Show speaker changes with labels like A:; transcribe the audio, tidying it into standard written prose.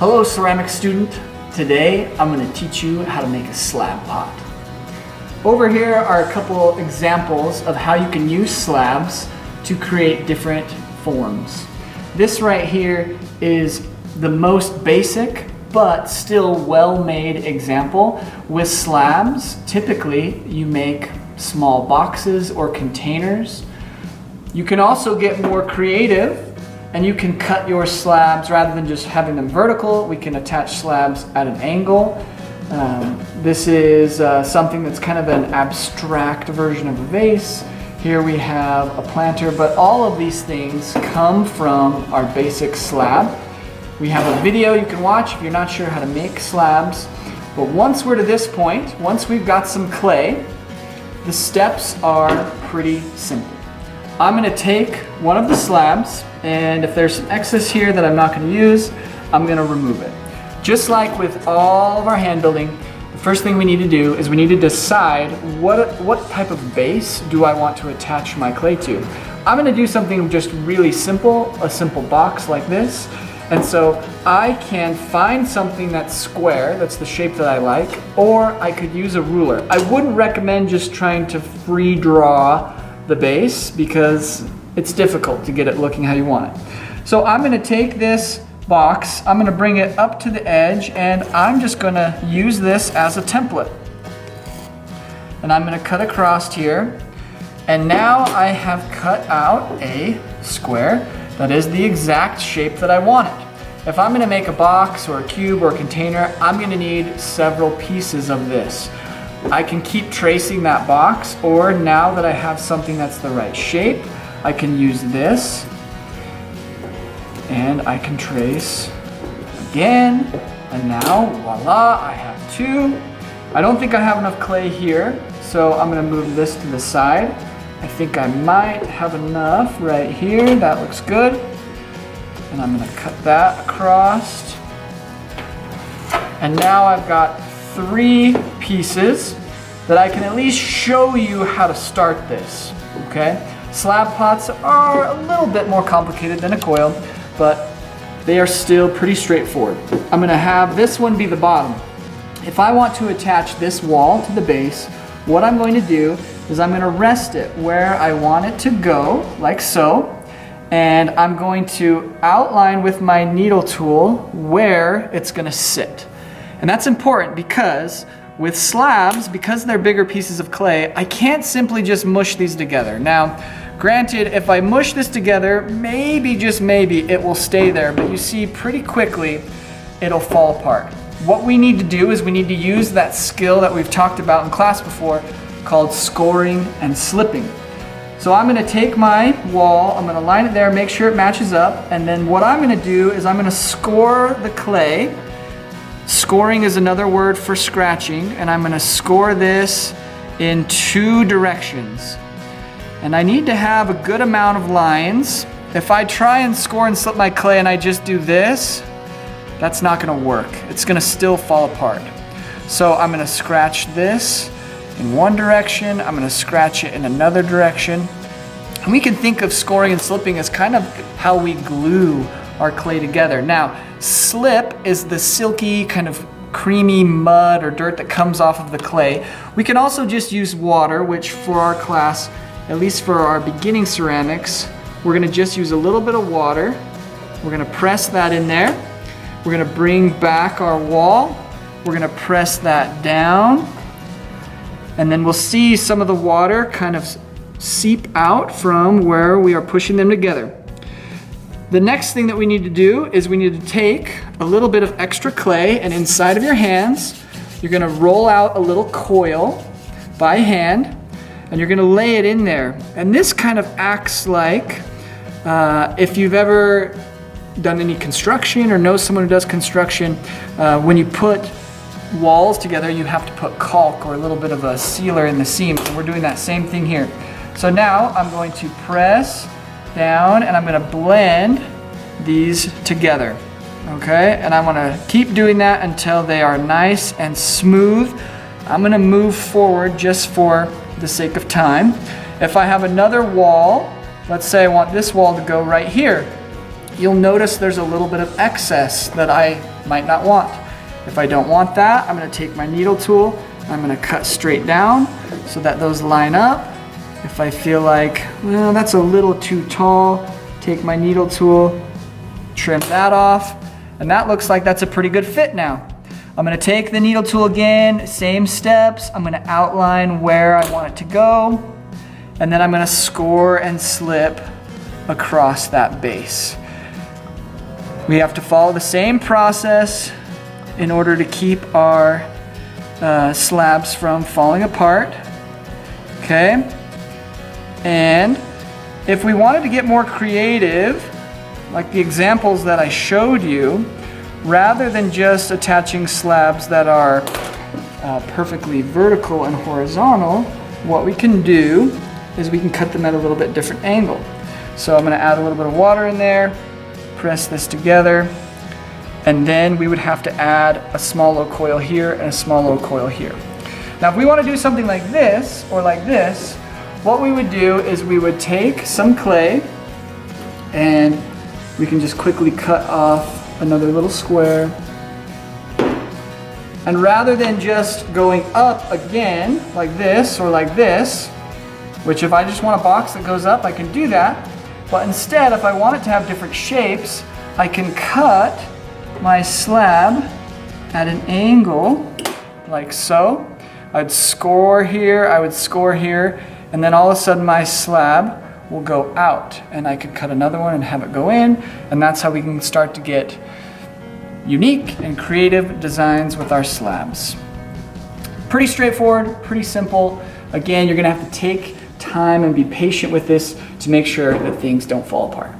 A: Hello ceramic student. Today I'm going to teach you how to make a slab pot. Over here are a couple examples of how you can use slabs to create different forms. This right here is the most basic but still well-made example. With slabs, typically you make small boxes or containers. You can also get more creative and you can cut your slabs rather than just having them vertical. We can attach slabs at an angle. This is something that's kind of an abstract version of a vase. Here we have a planter, but all of these things come from our basic slab. We have a video you can watch if you're not sure how to make slabs. But once we're to this point, once we've got some clay, the steps are pretty simple. I'm going to take one of the slabs, and if there's some excess here that I'm not going to use, I'm going to remove it. Just like with all of our hand building, the first thing we need to do is we need to decide what type of base do I want to attach my clay to. I'm going to do something just really simple, a simple box like this. And so I can find something that's square, that's the shape that I like, or I could use a ruler. I wouldn't recommend just trying to free draw the base because it's difficult to get it looking how you want it. So I'm going to take this box, I'm going to bring it up to the edge, and I'm just going to use this as a template. And I'm going to cut across here, and now I have cut out a square that is the exact shape that I wanted. If I'm going to make a box or a cube or a container, I'm going to need several pieces of this. I can keep tracing that box, or now that I have something that's the right shape, I can use this and I can trace again, and now voila, I have two. I don't think I have enough clay here, so I'm going to move this to the side. I think I might have enough right here. That looks good. And I'm going to cut that across. And now I've got three pieces that I can at least show you how to start this, okay? Slab pots are a little bit more complicated than a coil, but they are still pretty straightforward. I'm going to have this one be the bottom. If I want to attach this wall to the base, what I'm going to do is I'm going to rest it where I want it to go, like so, and I'm going to outline with my needle tool where it's going to sit. And that's important because with slabs, because they're bigger pieces of clay, I can't simply just mush these together. Now, granted, if I mush this together, maybe, just maybe, it will stay there, but you see pretty quickly it'll fall apart. What we need to do is we need to use that skill that we've talked about in class before called scoring and slipping. So I'm going to take my wall, I'm going to line it there, make sure it matches up, and then what I'm going to do is I'm going to score the clay. Scoring is another word for scratching, and I'm going to score this in two directions. And I need to have a good amount of lines. If I try and score and slip my clay and I just do this, that's not going to work. It's going to still fall apart. So I'm going to scratch this in one direction, I'm going to scratch it in another direction. And we can think of scoring and slipping as kind of how we glue our clay together. Now, slip is the silky kind of creamy mud or dirt that comes off of the clay. We can also just use water, which for our class, at least for our beginning ceramics, we're going to just use a little bit of water. We're going to press that in there. We're going to bring back our wall. We're going to press that down. And then we'll see some of the water kind of seep out from where we are pushing them together. The next thing that we need to do is we need to take a little bit of extra clay, and inside of your hands, you're going to roll out a little coil by hand, and you're going to lay it in there. And this kind of acts like, if you've ever done any construction or know someone who does construction, when you put walls together, you have to put caulk or a little bit of a sealer in the seams, and we're doing that same thing here. So now I'm going to press down and I'm going to blend these together, okay? And I want to keep doing that until they are nice and smooth. I'm going to move forward just for the sake of time. If I have another wall, let's say I want this wall to go right here, you'll notice there's a little bit of excess that I might not want. If I don't want that, I'm gonna take my needle tool, I'm gonna cut straight down so that those line up. If I feel like, well, that's a little too tall, take my needle tool, trim that off, and that looks like that's a pretty good fit now. I'm gonna take the needle tool again, same steps, I'm gonna outline where I want it to go, and then I'm gonna score and slip across that base. We have to follow the same process in order to keep our slabs from falling apart, okay? And if we wanted to get more creative, like the examples that I showed you, rather than just attaching slabs that are perfectly vertical and horizontal, what we can do is we can cut them at a little bit different angle. So I'm gonna add a little bit of water in there, press this together, and then we would have to add a small low coil here and a small low coil here. Now if we wanna do something like this or like this, what we would do is we would take some clay and we can just quickly cut off another little square. And rather than just going up again like this or like this, which if I just want a box that goes up, I can do that. But instead, if I want it to have different shapes, I can cut my slab at an angle like so. I'd score here, I would score here, and then all of a sudden my slab will go out and I could cut another one and have it go in, and that's how we can start to get unique and creative designs with our slabs. Pretty straightforward, pretty simple. Again, you're gonna have to take time and be patient with this to make sure that things don't fall apart.